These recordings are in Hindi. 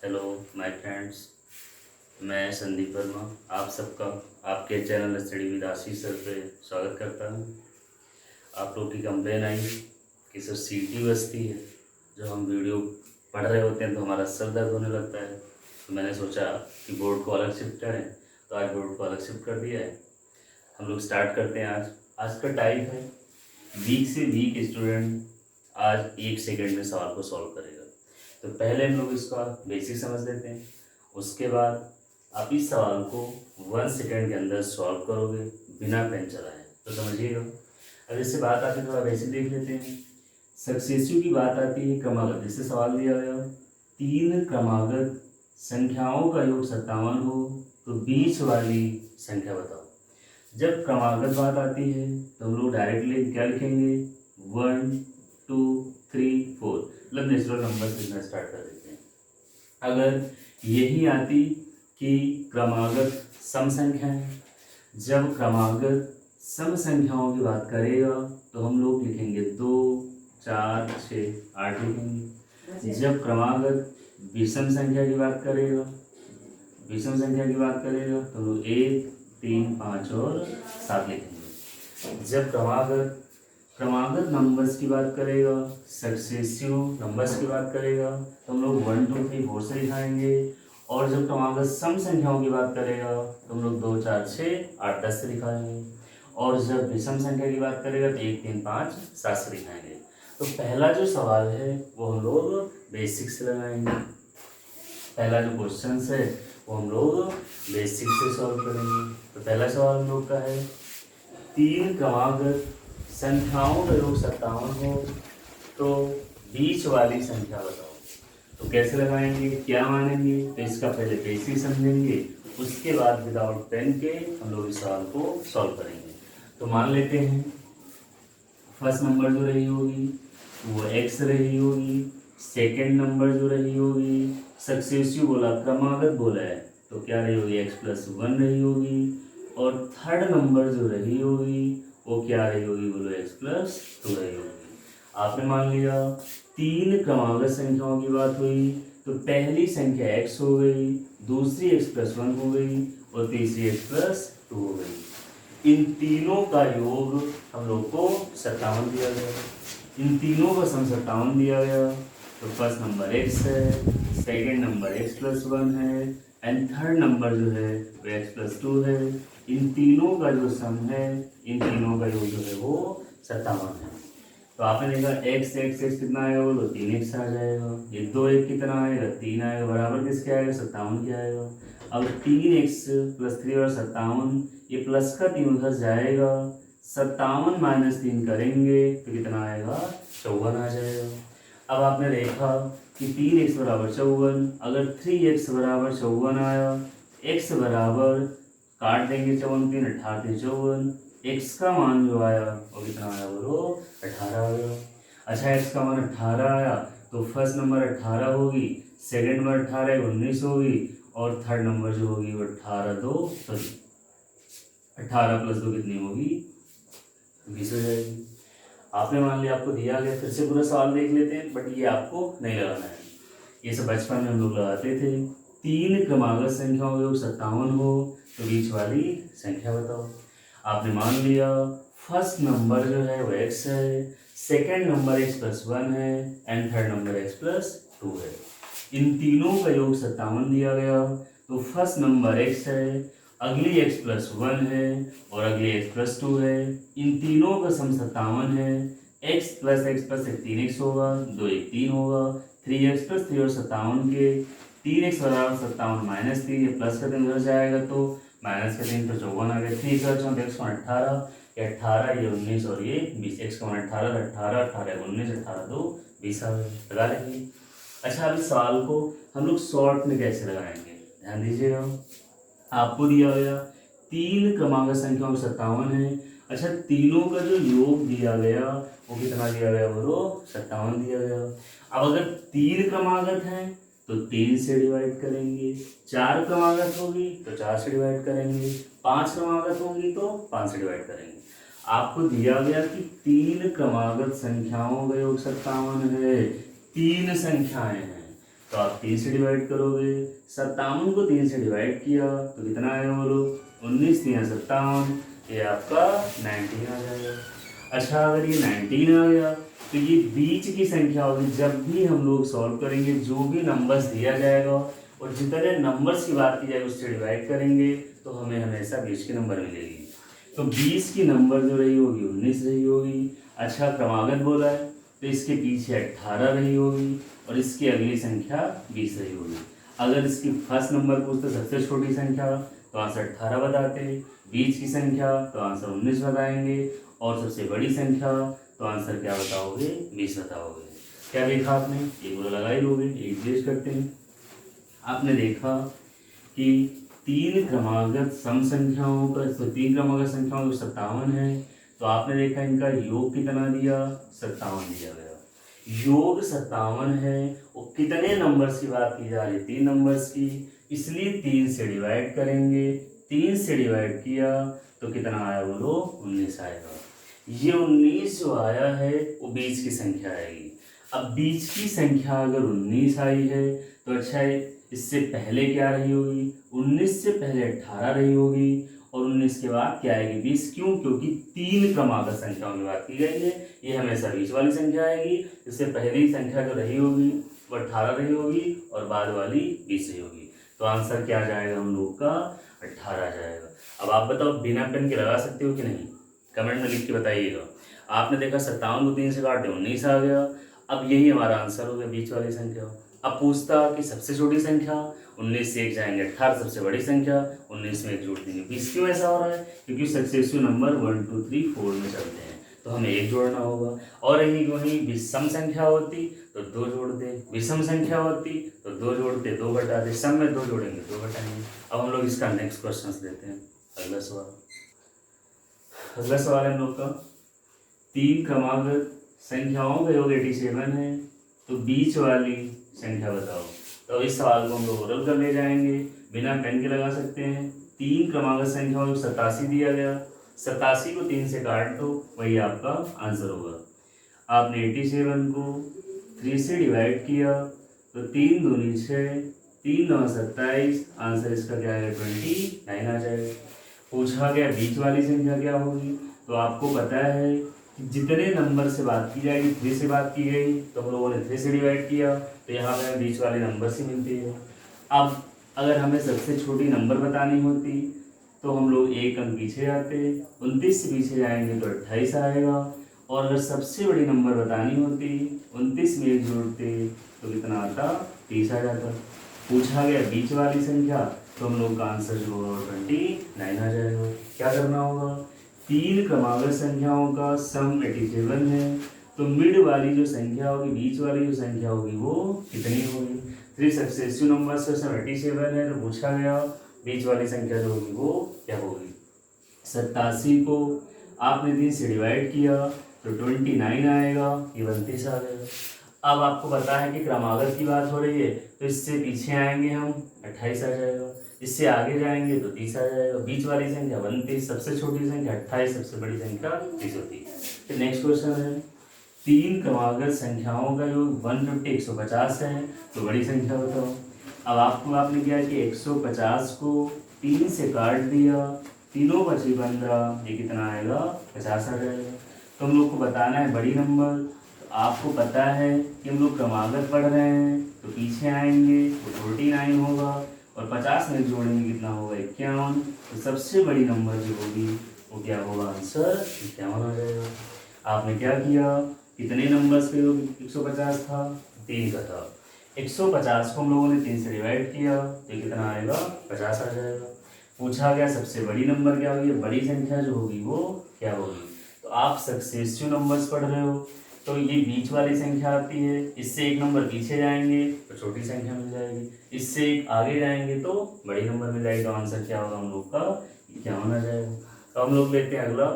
Hello my friends. मैं संदीप वर्मा आप सबका आपके channel study with Ashish sir पे स्वागत करता हूँ। आप लोग की कंप्लेन आई कि सर सीटी बजती है, जब हम वीडियो पढ़ रहे होते हैं तो हमारा सर दर्द होने लगता है। तो मैंने सोचा कि बोर्ड को अलग शिफ्ट करें, तो आज बोर्ड को अलग शिफ्ट कर दिया है। हम लोग स्टार्ट करते हैं। आज का टाइप है वीक से वीक स्टूडेंट आज 1 सेकेंड में सवाल को सॉल्व करेगा। तो पहले हम लोग इसका बेसिक समझ लेते हैं, उसके बाद आप इस सवाल को 1 सेकेंड के अंदर सॉल्व करोगे बिना पेन चलाए, तो समझिएगा। अब इससे बात आती है, थोड़ा बेसिक देख लेते हैं। सक्सेसिव की बात आती है क्रमागत। जिससे सवाल दिया गया 3 क्रमागत संख्याओं का योग 57 हो तो बीच वाली संख्या बताओ। जब क्रमागत बात आती है तो हम लोग डायरेक्टली क्या लिखेंगे 1 2 3 4, मतलब नेचुरल नंबर से लिखना स्टार्ट कर देते हैं। अगर यही आती कि क्रमागत सम संख्या है, जब क्रमागत सम संख्याओं की बात करेगा तो हम लोग लिखेंगे 2 4 6 8 लिखेंगे। जब क्रमागत विषम संख्या की बात करेगा तो हम लोग 1 3 5 और 7 लिखेंगे। जब क्रमागत नंबर्स की बात करेगा, सक्सेसिव नंबर्स की बात करेगा, तो हम लोग 1 2 3 4 से दिखाएंगे। और जब क्रमागत सम संख्याओं की बात करेगा तो हम लोग 2 4 6 8 10 से दिखाएंगे। और जब विषम संख्या की बात करेगा तो 1 3 5 7 से दिखाएंगे। तो पहला जो सवाल है वो हम लोग बेसिक से लगाएंगे। पहला जो क्वेश्चन है वो हम लोग बेसिक से सॉल्व करेंगे। तो पहला सवाल हम लोग का है 3 क्रमागत संख्याओं का योग 57 हो तो बीच वाली संख्या बताओ। तो कैसे लगाएंगे, क्या मानेंगे, तो इसका पहले बेसिक समझेंगे, उसके बाद विदाउट पेन के हम लोग इस सवाल को सॉल्व करेंगे। तो मान लेते हैं फर्स्ट नंबर जो रही होगी वो x रही होगी, सेकेंड नंबर जो रही होगी सक्सेसिव बोला, क्रमागत बोला है तो क्या रही होगी x+1 रही होगी। और थर्ड नंबर जो रही होगी वो क्या रही होगी, बोलो x+2 रही होगी। आपने मान लिया 3 क्रमागत संख्याओं की बात हुई तो पहली संख्या x हो गई, दूसरी x+1 हो गई और तीसरी x+2 हो गई। इन तीनों का योग हम लोग को 57 दिया गया। इन तीनों का सम 57 दिया गया। तो फर्स्ट नंबर x है, सेकेंड नंबर x+1 है एंड थर्ड नंबर जो है वो x+2 है। इन तीनों का जो सम है, इन तीनों का योग जो है वो 57 है। तो आपने देखा x कितना आएगा, बोलो 3x आ जाएगा। ये 2 1 कितना आएगा, 3 आएगा, बराबर किसके आएगा, 57 के आएगा। अब 3x + 3 और 57, ये प्लस का 3 उधर जाएगा, 57 - 3 करेंगे तो कितना आएगा, 54 आ जाएगा। अब आपने देखा कि 3x = 54, अगर 3x = 54 आया, x बराबर काट देंगे 54 3 18 3 54, x का मान जो आया वो कितना आया, बोलो 18 आया। अच्छा x का मान 18 आया तो फर्स्ट नंबर 18 होगी, सेकंड नंबर 18 19 होगी और थर्ड नंबर जो होगी वो 18 + 2 कितनी होगी, 20 हो जाएगी। आपने मान लिया आपको दिया गया, फिर से पूरा सवाल देख लेते हैं, बट ये आपको नहीं लगाना है, ये सब बचपन में हम लोग लगाते थे। 3 क्रमागत संख्याओं का योग 57 हो तो बीच वाली संख्या बताओ। आपने मान लिया फर्स्ट नंबर जो है वो x है, सेकेंड नंबर x+1 है एंड थर्ड नंबर x+2 है। इन तीनों का योग 57 दिया गया। तो फर्स्ट नंबर x है, अगली x+1 है और अगली x+2 है। इन तीनों का सम 57 है। x + x + 1 3x होगा, 2 1 3 होगा, 3x + 3 और 57 के 3x = 57 - 3, ये प्लस का 3 उधर जाएगा तो माइनस का 3 तो 54 आ गया। 3 × 4 = 18, ये 18 ये 19 और ये 20, x का मान 18 18 18 19 18 2 20 आ गया। लगा लेंगे। अच्छा अब इस सवाल को हम लोग शॉर्ट में कैसे लगाएंगे, ध्यान दीजिएगा। आपको दिया गया 3 क्रमागत संख्याओं 57 है। अच्छा तीनों का जो योग दिया गया वो कितना दिया गया, बोलो 57 दिया गया। अब अगर 3 क्रमागत है तो 3 से डिवाइड करेंगे, 4 क्रमागत होगी तो 4 से डिवाइड करेंगे, 5 क्रमागत होगी तो 5 से डिवाइड करेंगे। आपको दिया गया कि 3 क्रमागत संख्याओं का योग 57 है, 3 संख्याएं हैं तो आप 3 से डिवाइड करोगे। 57 को 3 से डिवाइड किया तो कितना आएगा बोलो, 19 3 57, ये आपका 19 आ जाएगा। अच्छा, अगर ये 19 आ गया तो ये बीच की संख्या होगी। जब भी हम लोग सॉल्व करेंगे, जो भी नंबर्स दिया जाएगा और जितने नंबर्स की बात की जाएगी उससे डिवाइड करेंगे तो हमें हमेशा बीच की नंबर मिलेगी। तो 20 की नंबर जो रही होगी 19 रही होगी। अच्छा, क्रमागत बोला है तो इसके पीछे 18 रही होगी और इसकी अगली संख्या 20 रही होगी। अगर इसकी फर्स्ट नंबर पूछते सबसे छोटी संख्या तो आंसर 18 बताते, बीच की संख्या तो आंसर 19 बताएंगे और सबसे बड़ी संख्या तो आंसर क्या बताओगे, 20 बताओगे। क्या देखा आपने, एक बोला लगा ही लोगे। एक चीज करते हैं, आपने देखा कि 3 क्रमागत सम संख्याओं का, तो 3 क्रमागत संख्याओं का 57 है, तो आपने देखा इनका योग कितना दिया, 57 दिया गया। योग 57 है और कितने नंबर्स की बात की जा रही है, 3 नंबर्स की, इसलिए 3 से डिवाइड करेंगे। 3 से डिवाइड किया तो कितना आया बोलो, 19 आएगा। ये 19 जो आया है वो बीच की संख्या आएगी। अब बीच की संख्या अगर 19 आई है तो अच्छा है, इससे पहले क्या रही होगी, 19 से पहले 18 रही होगी और 19 के बाद क्या आएगी, 20। क्यों, क्योंकि 3 क्रमागत संख्याओं की बात की गई है, ये हमेशा बीच वाली संख्या आएगी। इससे पहली संख्या जो रही होगी वो 18 रही होगी और बाद वाली 20 रही होगी। तो आंसर क्या जाएगा हम लोग का, 18 जाएगा। अब आप बताओ बिना पेन के लगा सकते हो कि नहीं, कमेंट में लिख के बताइएगा। आपने देखा 57 को 3 से काटे 19 आ गया। अब यही हमारा आंसर हो गया, बीच वाली संख्या। अब पूछता कि सबसे छोटी संख्या, 19 से 1 जाएंगे 18, सबसे बड़ी संख्या 19 में 1 जोड़ देंगे 20। क्यों ऐसा हो रहा है, क्योंकि सक्सेसिव नंबर 1 2 3 4 में चलते हैं तो हमें 1 जोड़ना होगा। और यही वहीं विषम संख्या होती तो 2 जोड़ते, विषम संख्या होती तो 2 जोड़ते 2 घटाते, सम में 2 जोड़ेंगे 2 घटाएंगे। अब हम लोग इसका नेक्स्ट क्वेश्चन लेते हैं, अगला सवाल। अगला सवाल है हम लोग का, 3 क्रमागत संख्याओं का योग 87 है, तो बीच वाली संख्या बताओ। तो इस सवाल को हम लोग ओरल कर ले जाएंगे, बिना पेन के लगा सकते हैं। 3 क्रमागत संख्याओं को 87 दिया गया, 87 को 3 से काट दो, वही आपका आंसर होगा। आपने 87 को 3 से डिवाइड किया तो 3 दूनी 6, 3 9 27, आंसर इसका क्या आएगा, 29 आ जाएगा। पूछा गया बीच वाली संख्या क्या होगी, तो आपको पता है कि जितने नंबर से बात की जाएगी, 3 से बात की गई तो हम लोगों ने 3 से डिवाइड किया तो यहाँ पे बीच वाले नंबर से मिलती है। अब अगर हमें सबसे छोटी नंबर बतानी होती तो हम लोग 1 अंक पीछे जाते, 29 से पीछे जाएंगे तो 28 आएगा। और अगर सबसे बड़ी नंबर बतानी होती, 29 में 1 जोड़ते तो कितना आता, 30 आ जाता। पूछा गया बीच वाली संख्या तो हम लोग का आंसर जो होगा 29 आ जाएगा। क्या करना होगा, 3 क्रमागत संख्याओं का सम 87 है, तो मिड वाली जो संख्या होगी, बीच वाली जो संख्या होगी वो कितनी होगी। 3 सक्सेसिव नंबर्स का सम 87 है, तो पूछा गया बीच वाली संख्या जो होगी वो क्या होगी। 87 को आपने 3 से डिवाइड किया तो 29 आएगा, ये 32 आ गया। अब आपको पता है कि क्रमागत की बात हो रही है तो इससे पीछे आएंगे हम 28 आ जाएगा, इससे आगे जाएंगे तो 30 आ जाएगा। बीच वाली संख्या 32, सबसे छोटी संख्या 28, सबसे बड़ी संख्या 30 होती है। फिर नेक्स्ट क्वेश्चन है, 3 क्रमागत संख्याओं का योग 150 150 है, तो बड़ी संख्या बताओ। अब आपने क्या कि 150 को 3 से काट दिया, तीनों बची 15, ये कितना आएगा, 50 आ जाएगा। तो हम लोग को बताना है बड़ी नंबर, तो आपको पता है कि हम लोग क्रमागत पढ़ रहे हैं तो पीछे आएंगे तो 49 होगा और 50 में जोड़ेंगे कितना होगा, 51। तो सबसे बड़ी नंबर जो होगी वो क्या होगा, आंसर 51 आ जाएगा। आपने क्या किया, कितने नंबर्स पे 150 था, 3 का था। 150 को हम लोगों ने 3 से डिवाइड किया तो कितना आएगा, 50 आ जाएगा। पूछा गया सबसे बड़ी नंबर क्या होगी, बड़ी संख्या जो होगी वो क्या होगी। तो आप सक्सेसिव नंबर्स पढ़ रहे हो तो ये बीच वाली संख्या आती है, इससे 1 नंबर पीछे जाएंगे तो छोटी संख्या मिल जाएगी, इससे 1 आगे जाएंगे तो बड़ी नंबर मिल जाएगी। तो आंसर क्या होगा हम लोग का, 51 आ जाएगा। तो हम लोग लेते हैं अगला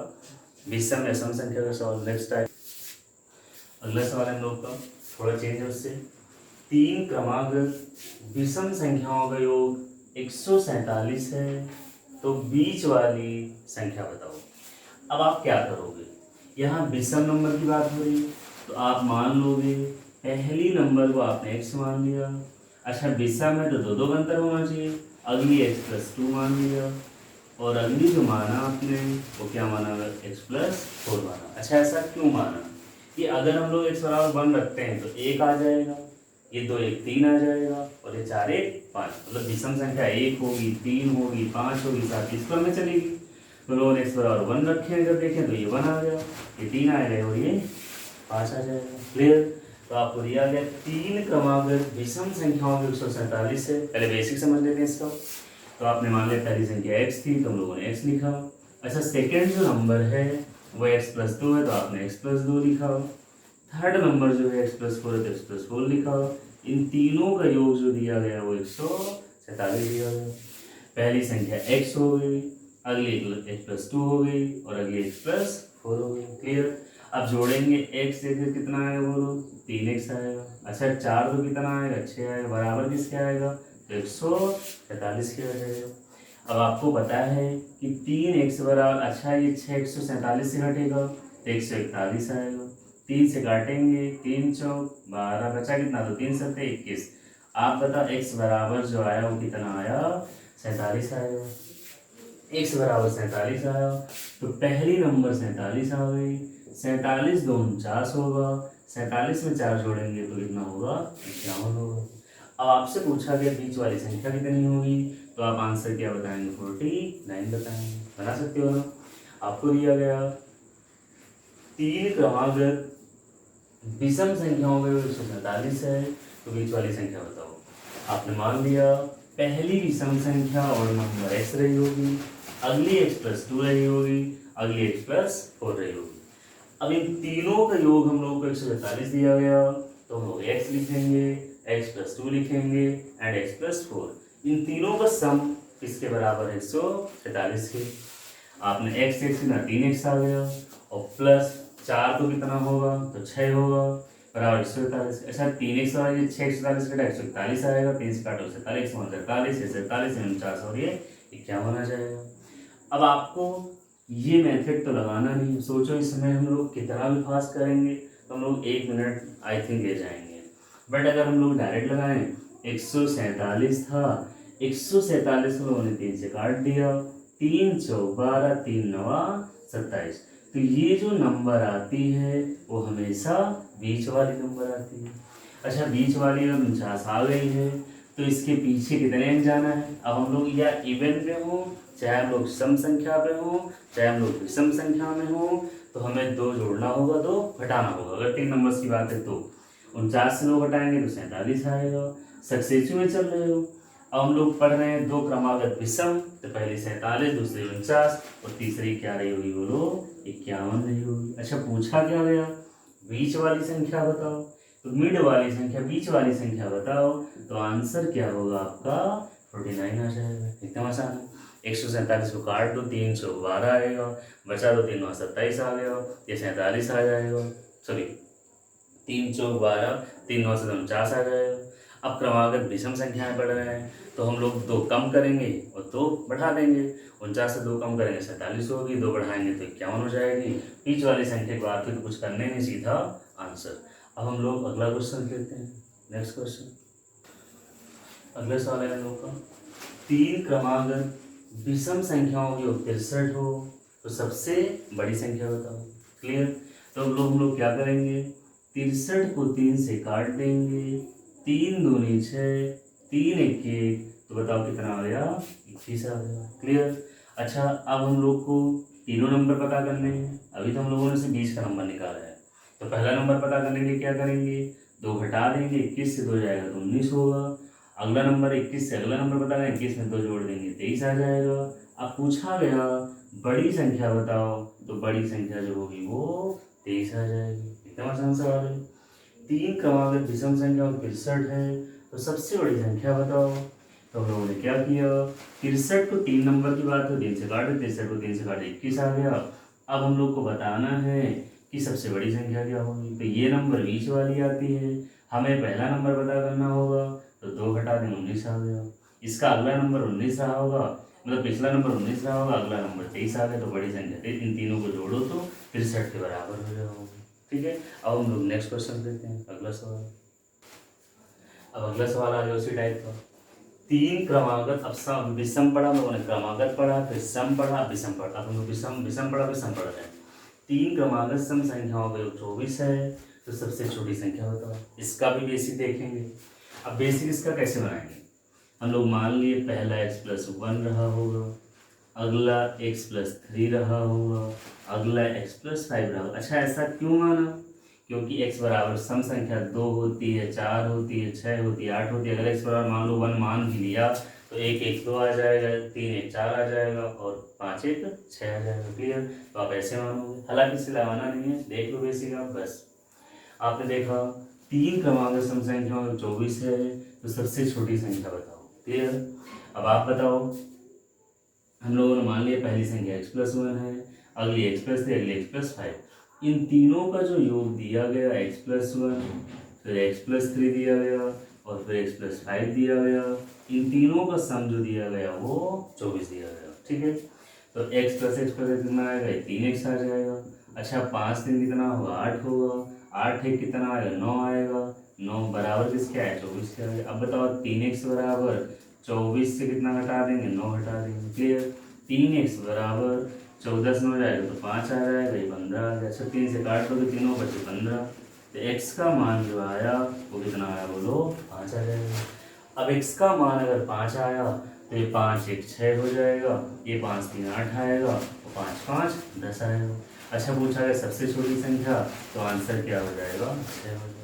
विषम या सम संख्या का सवाल। नेक्स्ट टाइप अगला सवाल है हम लोग का, थोड़ा चेंज है उससे। 3 क्रमागत विषम संख्याओं का योग 147 है, तो बीच वाली संख्या बताओ। अब आप क्या करोगे, यहाँ विषम नंबर की बात हो रही है तो आप मान लोगे पहली नंबर को आपने x मान लिया, अच्छा विषम में तो दो दो का अंतर होना चाहिए। अगली x+2 मान लिया और अगली जो माना आपने वो क्या माना, x+4 माना। अच्छा ऐसा क्यों माना कि अगर हम लोग x=1 रखते हैं तो 1 आ जाएगा, ये 2 1 3 आ जाएगा और ये 4 1 5, मतलब विषम संख्या 1 होगी 3 होगी 5 होगी 7 इस क्रम में चलेगी। तो लोगों ने x=1 रखे हैं, जब देखें तो ये 1 आ गया, ये 3 आएगा और ये 5 आ जाएगा। क्लियर। तो आपको दिया गया 3 क्रमागत विषम संख्याओं के 147 है। पहले बेसिक समझ लेते हैं इसका। तो आपने मान लिया पहली संख्या x थी तो हम लोगों ने x लिखा। अच्छा सेकेंड जो नंबर है वो x+2 है तो आपने x+2 लिखा। थर्ड नंबर जो है x+4 है तो x+4 लिखा। इन तीनों का योग जो दिया गया वो 147 दिया गया। पहली संख्या x हो गई, अगली x+2 हो गई और अगली x+4 हो गई। क्लियर। अब जोड़ेंगे x से कितना आएगा बोलो, 3x आएगा। अच्छा 4 तो कितना आएगा, 6 आएगा, बराबर किसके आएगा, तो 147 के आ जाएगा। अब आपको पता है कि 3x बराबर, अच्छा ये 6 147 से घटेगा तो 141 आएगा। 3 से काटेंगे, 3 चौक 12, बचा कितना, तो 3 सत्ते 21। आप बताओ x बराबर जो आया वो कितना आया, 47 आएगा। x बराबर 47 आया तो पहली नंबर 47 आ गई। 47 2 49 होगा, 47 में 4 जोड़ेंगे तो कितना होगा, 51 होगा। अब आपसे पूछा गया बीच वाली संख्या कितनी होगी, तो आप आंसर क्या बताएंगे, 49 बताएंगे। बना सकते हो ना। आपको दिया गया 3 क्रमागत विषम संख्याओं में 147 है तो बीच वाली संख्या बताओ। आपने मान लिया पहली विषम संख्या और नंबर x रही होगी, अगली x+2 रही होगी, अगली x+4 रही होगी। अब इन तीनों का योग हम लोग को 147 दिया गया तो हम लोग x लिखेंगे, x+2 लिखेंगे एंड x+4। इन तीनों का सम किसके बराबर है, 147 के। आपने x लिखा 3x आ गया और प्लस 4 तो कितना होगा, तो 6 होगा, बराबर 147। अच्छा 3x और ये 6 147 कटा 141 आएगा, 3 से काटो 47 47 47 49 और ये 51 आ जाएगा। अब आपको ये मेथड तो लगाना नहीं, सोचो इस समय हम लोग कितना भी फास्ट करेंगे तो हम लोग 1 मिनट आई थिंक ले जाएंगे। बट अगर हम लोग डायरेक्ट लगाएं, 147 था, 147 को लोगों ने 3 से काट दिया, 3 चौक 12, 3 नवा 27। तो ये जो नंबर आती है वो हमेशा बीच वाली नंबर आती है। अच्छा बीच वाली अगर 49 आ गई है तो इसके पीछे कितने अंक जाना है। अब हम लोग या इवन पे हो, चाहे हम लोग सम संख्या पे हो, चाहे हम लोग विषम संख्या में हो, तो हमें 2 जोड़ना होगा, 2 घटाना होगा। अगर 3 नंबर्स की बात है तो 49 से 2 घटाएंगे तो 47 आएगा। सक्सेसिव में चल रहे हो। अब हम लोग पढ़ रहे हैं 2 क्रमागत विषम, तो पहली 47, दूसरी 49 और तीसरी क्या रही होगी बोलो, 51 रही होगी। अच्छा पूछा क्या गया, बीच वाली संख्या बताओ, तो मिड वाली संख्या बीच वाली संख्या बताओ, तो आंसर क्या होगा आपका 49 आ जाएगा। एकदम आसान है। 147 को काट दो, 3 चौक 12 आएगा, बचा दो 3 9 27 आ गया, ये 47 आ जाएगा, सॉरी 3 चौक 12, 3 9 से 49 आ जाएगा। अब क्रमागत विषम संख्याएं पढ़ रहे हैं तो हम लोग 2 कम करेंगे और 2 बढ़ा देंगे। 49 से 2 कम करेंगे 47 होगी, 2 बढ़ाएंगे तो 51 हो जाएगी। बीच वाली संख्या की बात फिर कुछ करने नहीं, सीधा आंसर। अब हम लोग अगला क्वेश्चन लेते हैं, नेक्स्ट क्वेश्चन। अगला सवाल है हम लोग का, 3 क्रमागत विषम संख्याओं की 63 हो तो सबसे बड़ी संख्या बताओ। क्लियर। तो हम लोग क्या करेंगे, 63 को 3 से काट देंगे, 3 दूनी 6, 3 एक 1, तो बताओ कितना आ गया, 21 आ गया। क्लियर। अच्छा अब हम लोग को तीनों नंबर पता करने हैं। अभी तो हम लोगों ने सिर्फ 20 का नंबर निकाला है, तो पहला नंबर पता करने के लिए क्या करेंगे, 2 घटा देंगे, 21 से 2 जाएगा तो 19 होगा। अगला नंबर 21 से अगला नंबर पता करें, 21 में 2 जोड़ देंगे 23 आ जाएगा। अब पूछा गया बड़ी संख्या बताओ, तो बड़ी संख्या जो होगी वो 23 आ जाएगी। एकदम आसान सवाल है। 3 क्रमागत विषम संख्या 63 है तो सबसे बड़ी संख्या बताओ। तो हम लोगों ने क्या किया, 63 को 3 नंबर की बात है, 3 से काटे, 63 को 3 से काटे 21 आ गया। अब हम लोग को बताना है कि सबसे बड़ी संख्या क्या होगी, तो ये नंबर बीच वाली आती है, हमें पहला नंबर पता करना होगा, तो 2 घटा दें 19 आ गया। इसका अगला नंबर 19 रहा होगा, मतलब पिछला नंबर 19 रहा होगा, अगला नंबर 23 आ गया, तो बड़ी संख्या थी, इन तीनों को जोड़ो तो 63 के बराबर हो जाओगे। ठीक है। अब हम लोग नेक्स्ट क्वेश्चन लेते हैं, अगला सवाल। अब अगला सवाल आ गया उसी टाइप का। तीन क्रमागत, अब विषम पढ़ा हम लोगों ने, क्रमागत पढ़ा, फिर सम पढ़ा, विषम पढ़ा। अब हम लोग विषम पढ़ा, फिर सम पढ़ रहे हैं। तीन क्रमागत सम संख्याओं का योग 24 है, तो सबसे छोटी संख्या बताओ। इसका भी बेसिक देखेंगे। अब बेसिक इसका कैसे बनाएंगे, हम लोग मान लिए पहला x+1 रहा होगा, अगला x+3 रहा होगा, अगला x+5 रहा होगा। अच्छा, ऐसा क्यों माना, क्योंकि x बराबर सम संख्या 2 होती है, 4 होती है, 6 होती है, 8 होती है। अगर x बराबर मान लो 1 मान भी लिया तो 1 1 2 आ जाएगा, 3 1 4 आ जाएगा और 5 1 6 आ जाएगा। क्लियर, तो आप ऐसे मानोगे। हालांकि इसे लगाना नहीं है, देख लो बेसिक आप बस। आपने देखा तीन क्रमांक सम संख्याओं 24 है, तो सबसे छोटी संख्या बताओ। क्लियर, अब आप बताओ। हम लोगों ने मान लिया पहली संख्या x+1 है, अगली x+3, अगली x+5। इन तीनों का जो योग दिया गया x+1, फिर x+3 दिया गया और फिर x+5 दिया गया, इन तीनों का सम जो दिया गया वो 24 दिया गया। ठीक है, तो x+x+1 कितना आएगा, 3x आ जाएगा। अच्छा, 5 3 कितना होगा, 8 होगा। 8 1 कितना आएगा, 9 आएगा। 9 बराबर किसके आया, 24 के आएगा। अब बताओ 3x बराबर 24 से कितना घटा देंगे, 9 घटा देंगे। क्लियर, 3x बराबर 14 से 9 जाएगा तो 5 आ जाएगा, ये 15 आ गया। अच्छा, 3 से काट दो तो तीनों बचे 15, तो x का मान जो आया वो कितना आया, बोलो 5 आ जाएगा। अब x का मान अगर 5 आया तो ये 5 1 6 हो जाएगा, ये 5 3 8 आएगा और 5 5 10 आएगा। अच्छा, पूछा गया सबसे छोटी संख्या, तो आंसर क्या हो जाएगा, 6 हो जाएगा।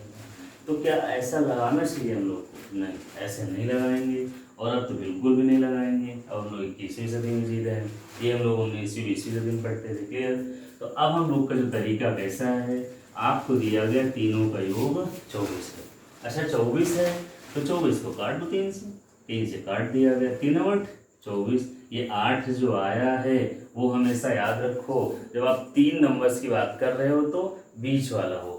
तो क्या ऐसा लगाना चाहिए हम लोग को? नहीं, ऐसे नहीं लगाएंगे और अब तो बिल्कुल भी नहीं लगाएंगे। अब हम लोग 21वीं सदी में जी रहे हैं, ये हम लोग 19वीं 20वीं सदी में पढ़ते थे। क्लियर, तो अब हम लोग का जो तरीका कैसा है, आपको दिया गया तीनों का योग 24 है। अच्छा, 24 है तो 24 को काट दो 3 से, 3 से काट दिया गया, 3 8 24। ये 8 जो आया है वो हमेशा याद रखो, जब आप 3 नंबर्स की बात कर रहे हो तो बीच वाला होगा।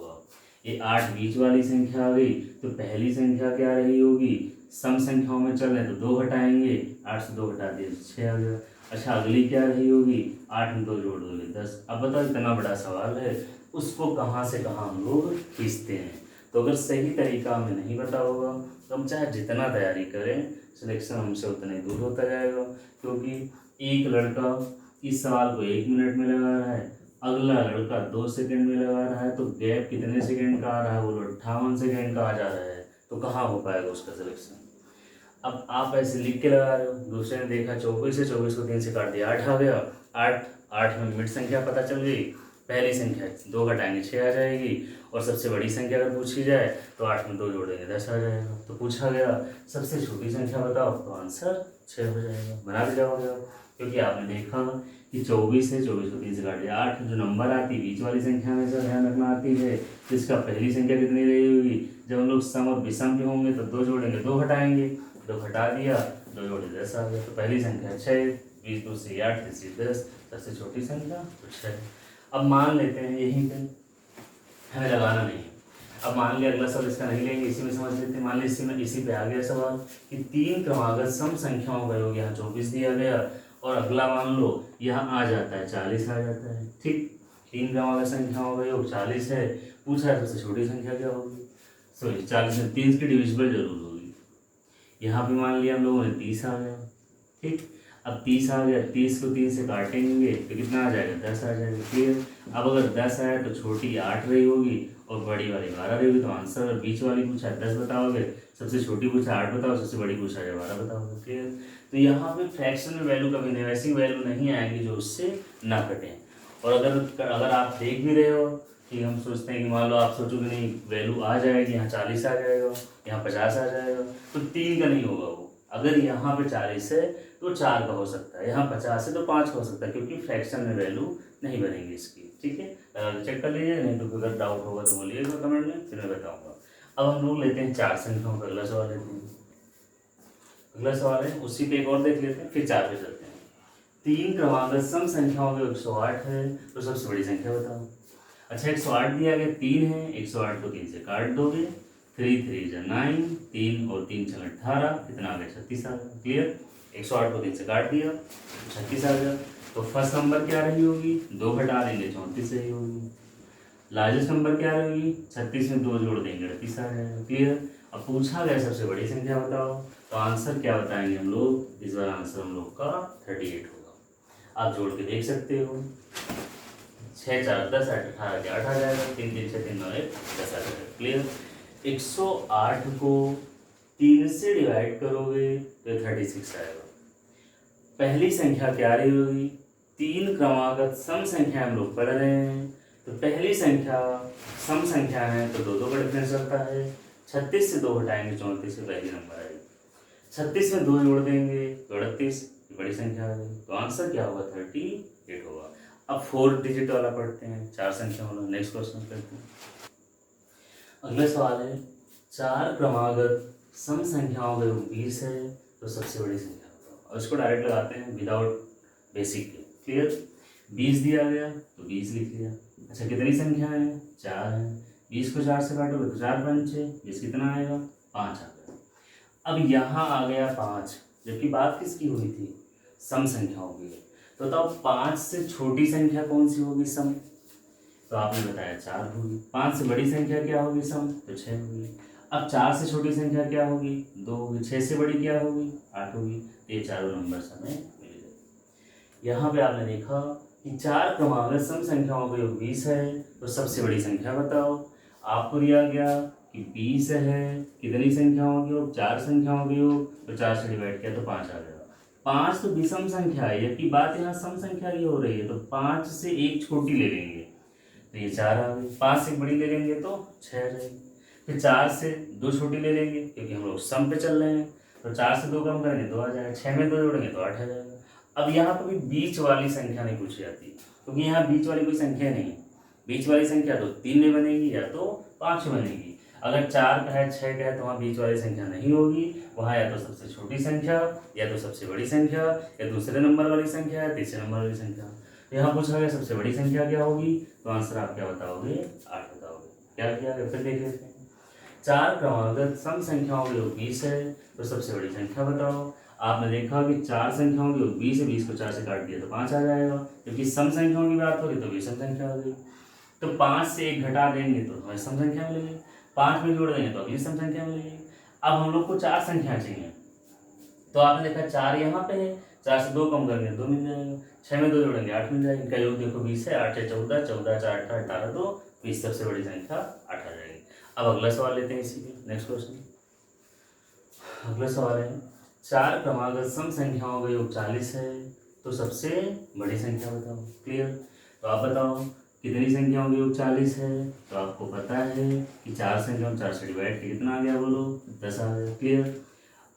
ये 8 बीच वाली संख्या आ गई, तो पहली संख्या क्या रही होगी, सम संख्याओं में चल रहे तो 2 हटाएंगे, 8 से 2 हटा दिए तो 6 आ गया। अच्छा, अगली क्या रही होगी, 8 में 2 जोड़ दोगे 10। अब बताओ, इतना बड़ा सवाल है, उसको कहाँ से कहाँ हम लोग खींचते हैं। तो अगर सही तरीका हमें नहीं पता होगा तो हम चाहे जितना तैयारी करें, सिलेक्शन हमसे उतना ही दूर होता जाएगा। क्योंकि एक लड़का इस सवाल को 1 मिनट में लगा रहा है, अगला लड़का 2 सेकंड में लगा रहा है, तो गैप कितने सेकंड का आ रहा है, बोलो 58 सेकंड का आ जा रहा है। तो कहाँ हो पाएगा उसका सिलेक्शन। अब आप ऐसे लिख के लगा रहे हो, दूसरे ने देखा 24 है, 24 को 3 से काट दिया, 8 आ गया। 8 में मिड संख्या पता चल गई, पहली संख्या 2 घटाएंगे 6 आ जाएगी, और सबसे बड़ी संख्या अगर पूछी जाए तो 8 में 2 जोड़ेंगे 10 आ जाएगा। तो पूछा गया सबसे छोटी संख्या बताओ, तो आंसर 6 हो जाएगा। बना भी जाओगे आप, क्योंकि आपने देखा कि 24 है, 24 को 3 से काट दिया। 8 जो नंबर आती है बीच वाली संख्या में से ध्यान रखना आती है, तो इसका पहली संख्या कितनी रही होगी, जब हम लोग सम और विषम के होंगे तो 2 जोड़ेंगे 2 हटाएंगे, 2 हटा दिया, 2 जोड़े 10 आ गया। तो पहली संख्या 6, 20 दूसरी 8, तीसरी 10, सबसे छोटी संख्या तो 6। अब मान लेते हैं यहीं पे हमें लगाना नहीं है। अब मान लिया अगला सवाल इसका नहीं लेंगे, इसी में समझ लेते हैं। मान लीजिए इसी पे आ गया सवाल कि तीन क्रमागत सम संख्याओं का योग यहाँ 24 दिया गया, और अगला मान लो यहाँ आ जाता है 40 आ जाता है। ठीक, तीन क्रमागत संख्याओं का योग 40 है, पूछा है सबसे छोटी संख्या क्या होगी। सॉरी, 40 में 3 की डिविजिबल जरूर होगी। यहाँ पे मान लिया हम लोगों ने 30 आ गया। ठीक, अब 30 आ गया, 30 को 3 से काटेंगे तो कितना आ जाएगा, 10 आ जाएगा। क्लियर, अब अगर 10 आया तो छोटी 8 रही होगी और बड़ी वाली 12 रही होगी। तो आंसर, अगर बीच वाली पूछा 10 बताओगे, सबसे छोटी पूछा 8 बताओ, सबसे बड़ी पूछा है 12 बताओगे। क्लियर, तो यहाँ पे फ्रैक्शन में वैल्यू कभी नहीं, वैसी वैल्यू नहीं आएगी जो उससे ना कटें। और अगर आप देख भी रहे हो कि हम सोचते हैं कि मान लो आप सोचोगे नहीं वैल्यू आ जाएगी, यहाँ 40 आ जाएगा, यहाँ 50 आ जाएगा, तो 3 का नहीं होगा वो। अगर यहाँ पे 40 है तो 4 का हो सकता है, यहाँ 50 है तो 5 का हो सकता है, क्योंकि फ्रैक्शन में वैल्यू नहीं बनेगी इसकी। ठीक है, चेक कर लीजिए, नहीं तो अगर डाउट होगा तो बोलिएगा कमेंट में, फिर मैं बताऊँगा। अब हम लोग लेते हैं 4 संख्याओं का अगला सवाल लेते हैं। अगला सवाल है उसी पे एक और देख लेते हैं, फिर 4 पे चलते हैं। तीन क्रमागत सम संख्याओं में 108 है, तो सबसे बड़ी संख्या बताओ। अच्छा, 108 दिया गया, 3 है, 108 को 3 से काट दोगे, 3 3 जा 9, 3 और 3 चल 18, कितना आ गया, 36 आ गया। क्लियर, 108 को 3 से काट दिया, 36 आ गया। तो फर्स्ट नंबर क्या रही होगी, 2 घटा देंगे 34 रही होगी। लार्जेस्ट नंबर क्या रहेगी, 36 में 2 जोड़ देंगे 38 आ जाएगा। क्लियर, अब पूछा गया सबसे बड़ी संख्या बताओ, तो आंसर क्या बताएंगे हम लोग, इस बार आंसर हम लोग का 38 होगा। आप जोड़ के देख सकते हो, 6 4 10 8 18 के 8 आ जाएगा, 3 3 6 3 9 1 10 आ जाएगा। क्लियर। 108 को 3 से डिवाइड करोगे तो 36 आएगा। पहली संख्या क्या रही होगी, 3 क्रमागत सम संख्या हम लोग पढ़ रहे हैं, तो पहली संख्या सम संख्या है तो दो का डिफरेंस रहता है। 36 से 2 हटाएंगे 34 से पहली नंबर आएगी, 36 में 2 जोड़ देंगे तो 38, बड़ी संख्या आ गई। तो आंसर क्या होगा, 38 होगा। अब 4 डिजिट वाला पढ़ते हैं, 4 संख्या वाला। नेक्स्ट क्वेश्चन करते हैं। अगला सवाल है, 4 क्रमागत सम संख्याओं का योग 20 है तो सबसे बड़ी संख्या बताओ। और इसको डायरेक्ट लगाते हैं विदाउट बेसिक के। क्लियर। 20 दिया गया तो 20 लिख लिया। अच्छा कितनी संख्या है, 4 है। 20 को 4 से काटोगे तो 4 पंचे 20 कितना आएगा, 5 आ गया। अब यहाँ आ गया 5, जबकि बात किसकी हुई थी, सम संख्याओं की। तो बताओ 5 से छोटी संख्या कौन सी होगी सम, तो आपने बताया 4 होगी। 5 से बड़ी संख्या क्या होगी सम, तो 6 होगी। अब 4 से छोटी संख्या क्या होगी, 2 होगी। 6 से बड़ी क्या होगी, 8 होगी। तो ये चारों नंबर हमें मिल गए। यहाँ पे आपने देखा कि 4 क्रमागत सम संख्याओं का योग 20 है तो सबसे बड़ी संख्या बताओ। आपको दिया गया कि 20 है, कितनी संख्याओं के योग, 4 संख्याओं के योग, तो 4 से डिवाइड किया तो 5 आ गया। 5 तो विषम संख्या है, जबकि बात यहाँ सम संख्या की हो रही है, तो 5 से एक छोटी ले लेंगे तो ये 4 आ गई। 5 से बड़ी ले लेंगे तो 6 आ जाएगी। फिर 4 से 2 छोटी ले लेंगे क्योंकि हम लोग सम पे चल रहे हैं, तो 4 से 2 कम करेंगे 2 आ जाएगा। 6 में 2 जोड़ेंगे तो 8 आ जाएगा। अब यहाँ पर भी बीच वाली संख्या नहीं पूछी जाती, क्योंकि यहाँ बीच वाली कोई संख्या नहीं है। बीच वाली संख्या तो 3 में बनेगी या तो 5 में बनेगी। अगर 4 का है 6 का है तो वहाँ बीच वाली संख्या नहीं होगी, वहाँ या तो सबसे छोटी संख्या या तो सबसे बड़ी संख्या या दूसरे नंबर वाली संख्या या तीसरे नंबर वाली संख्या। तो यहाँ पूछा गया सबसे बड़ी संख्या क्या होगी, तो आंसर आप क्या बताओगे, 8 बताओगे। क्या किया गया फिर देख लेते हैं। 4 क्रमागत सम संख्याओं का योग 20 है तो सबसे बड़ी संख्या बताओ। आपने देखा कि 4 संख्याओं के योग 20 है, 20 को 4 से काट दिया तो 5 आ जाएगा। क्योंकि सम संख्याओं की बात हो रही तो विषम संख्या हो गई। तो 5 से 1 घटा देंगे तो हमें सम संख्या मिलेगी, 5 में जोड़ देंगे तो अगली सम संख्या मिलेगी। अब हम लोग को 4 संख्या चाहिए, तो आपने देखा 4 यहाँ पे है, 4 से 2 कम करेंगे 2 मिल जाएगा। 6 में 2 जोड़ेंगे 8 मिल जाएगा। इनका योग देखो 20 है, 8 से 14, 14 4 18 18 तो 20 सबसे बड़ी संख्या 8 आ जाएगी। अब अगला सवाल लेते हैं इसी पे। Next question. अगला सवाल है, 4 क्रमागत सम संख्याओं का योग 40 है तो सबसे बड़ी संख्या बताओ। क्लियर। तो आप बताओ कितनी संख्याओं का योग 40 है, तो आपको पता है कि 4 संख्याओं 4 से डिवाइड किया कितना आ गया, बोलो 10 आ गया। क्लियर।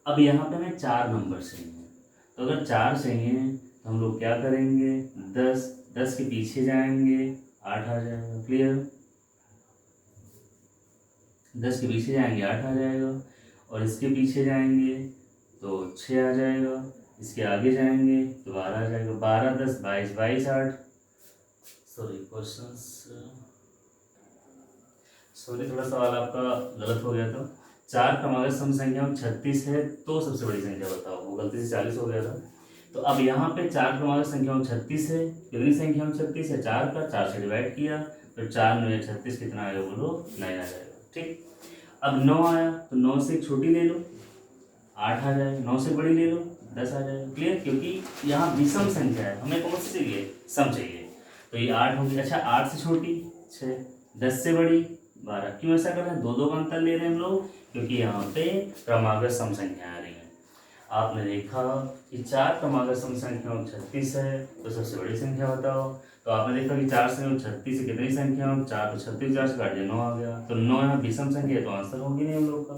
अब यहाँ पे हमें 4 नंबर चाहिए, तो अगर 4 चाहिए तो हम लोग क्या करेंगे, 10 के पीछे जाएंगे 8 आ जाएगा। क्लियर। 10 के पीछे जाएंगे 8 आ जाएगा, और इसके पीछे जाएंगे तो 6 आ जाएगा, इसके आगे जाएंगे तो 12 आ जाएगा। 12 10 22 22 8 सॉरी थोड़ा सवाल आपका गलत हो गया था। 4 क्रमागत सम संख्या 36 है तो सबसे बड़ी संख्या बताओ, वो गलती से 40 हो गया था। तो अब यहाँ पे 4 क्रमागत संख्या 36 है, कितनी संख्या 36 है, 4 का 4 से डिवाइड किया तो 4 9 36 कितना आएगा, बोलो 9 आ जाएगा। ठीक। अब 9 आया तो 9 से एक छोटी ले लो 8 आ जाएगा, 9 से बड़ी ले लो 10 आ जाएगा। क्लियर। क्योंकि यहाँ विषम संख्या है, हमें कौन सी चाहिए, सम चाहिए, तो ये 8 होगी। अच्छा 8 से छोटी 6, 10 से बड़ी 12। क्यों ऐसा कर रहे हैं, दो का अंतर ले रहे हैं हम लोग, क्योंकि यहाँ पे क्रमागत सम संख्या आ रही है। आपने देखा कि 4 क्रमागत सम संख्या 36 है तो सबसे बड़ी संख्या बताओ। तो आपने देखा कि 4 से 36 से कितनी संख्या, 4 तो 36, 4 से काट दिया 9 आ गया। तो 9 यहाँ विषम संख्या है तो आंसर होगी नहीं हम लोग का।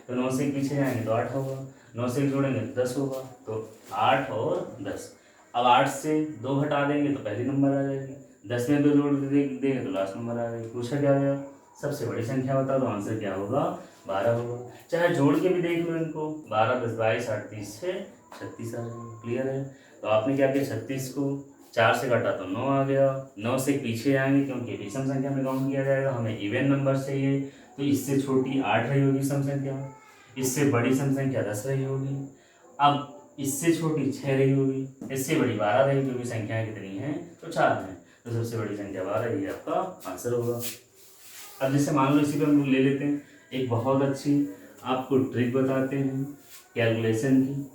तो 9 से पीछे जाएंगे तो 8 होगा, 9 से जोड़ेंगे तो 10 होगा, तो 8 और 10। अब 8 से 2 घटा देंगे तो पहली नंबर आ जाएगी, 10 में 2 जोड़ देंगे तो लास्ट नंबर आ जाएगी। पूछा क्या गया, सबसे बड़ी संख्या बताओ, तो आंसर क्या होगा, 12 होगा। चाहे जोड़ के भी देख लो इनको, 12 10 22 8 30 6 36 आ जाएगा। क्लियर है। तो आपने क्या किया, 36 को 4 से काटा तो 9 आ गया, 9 से पीछे आएंगे क्योंकि विषम संख्या में काउंट किया जाएगा, हमें इवन नंबर चाहिए, तो इससे छोटी 8 रही होगी सम संख्या, इससे बड़ी सम संख्या 10 रही होगी, अब इससे छोटी 6 रही होगी, इससे बड़ी 12 रही, क्योंकि संख्याएं कितनी हैं, तो 4 हैं, तो सबसे बड़ी संख्या 12 ही आपका आंसर होगा। अब जैसे मान लो इसी पर हम लोग ले लेते हैं एक बहुत अच्छी आपको ट्रिक बताते हैं कैलकुलेशन की।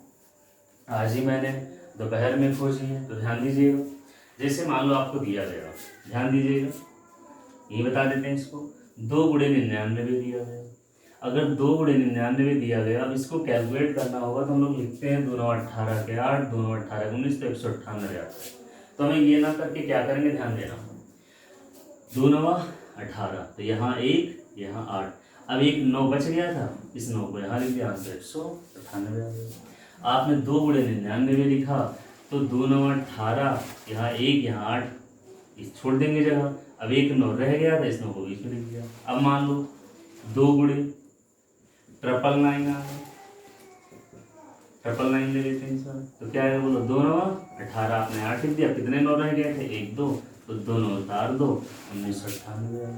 आज ही मैंने दोपहर में खोजी है, तो ध्यान दीजिएगा। जैसे मान लो आपको दिया गया, ध्यान दीजिएगा, ये बता देते हैं इसको, 2 गुणे 99 दिया गया। अगर 2 गुणे 99 दिया गया, अब इसको कैलकुलेट करना होगा तो हम लोग लिखते हैं 2 9 18 के 8, 2 9 18 19, तो 198 आता है। तो हमें ये ना करके क्या करेंगे, ध्यान देना, 2 9 18, तो यहाँ 1 यहाँ 8, अब एक 9 बच गया था, इस 9 को यहाँ लिख दिया, आंसर 198 आ गया। आपने 2 गुणे 99 लिखा, तो 2 9 18, यहाँ 1 यहाँ 8, इस छोड़ देंगे जगह, अब एक 9 रह गया था, इस 9 को बीच में लिख दिया। अब मान लो 2 गुणे 999 आ गया, 999 ले लेते हैं सर, तो क्या है बोलो, 2 9 18, आपने 8 लिख दिया, कितने 9 रह गए थे, 1 2, तो 2 9 उतार दो, 1998 आ गया।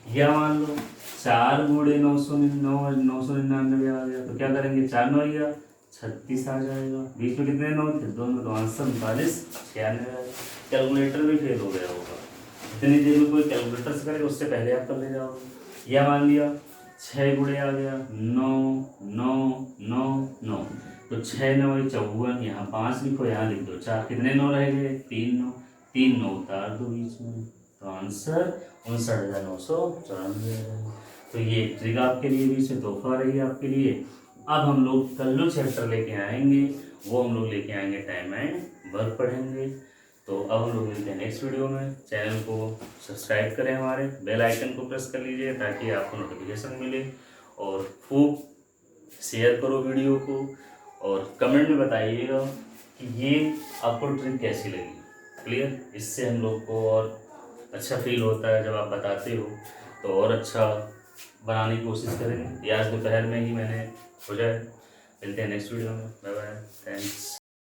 या मान लो 4 गुणे 999 आ गया, तो क्या करेंगे, 4 9 गया 36 आ जाएगा, बीच में कितने 9 थे, दोनों, तो आंसर 39 96 आएगा। कैलकुलेटर भी फेल हो गया होगा, इतनी देर में कोई कैलकुलेटर से करेगा, उससे पहले आप कर ले जाओगे। या मान लिया 6 गुणे आ गया 9 9 9 9, तो 6 9 54, यहाँ 5 लिखो, यहाँ लिख दो 4, कितने 9 रह गए, 3 9 उतार दो बीच में, तो आंसर 59,994। तो ये ट्रिक आपके लिए बीच में तोहफा रही है आपके लिए। अब हम लोग कल जो चैप्टर लेके आएंगे, वो हम लोग लेके आएंगे टाइम एंड वर्क पढ़ेंगे। तो अब हम लोग मिलते हैं नेक्स्ट वीडियो में। चैनल को सब्सक्राइब करें, हमारे बेल आइकन को प्रेस कर लीजिए ताकि आपको नोटिफिकेशन मिले, और खूब शेयर करो वीडियो को, और कमेंट में बताइएगा कि ये आपको ट्रिक कैसी लगी। क्लियर, इससे हम लोग को और अच्छा फील होता है जब आप बताते हो, तो और अच्छा बनाने की कोशिश करेंगे। ये आज दोपहर में ही मैंने हो जाए। मिलते हैं नेक्स्ट वीडियो में, बाय बाय, थैंक्स।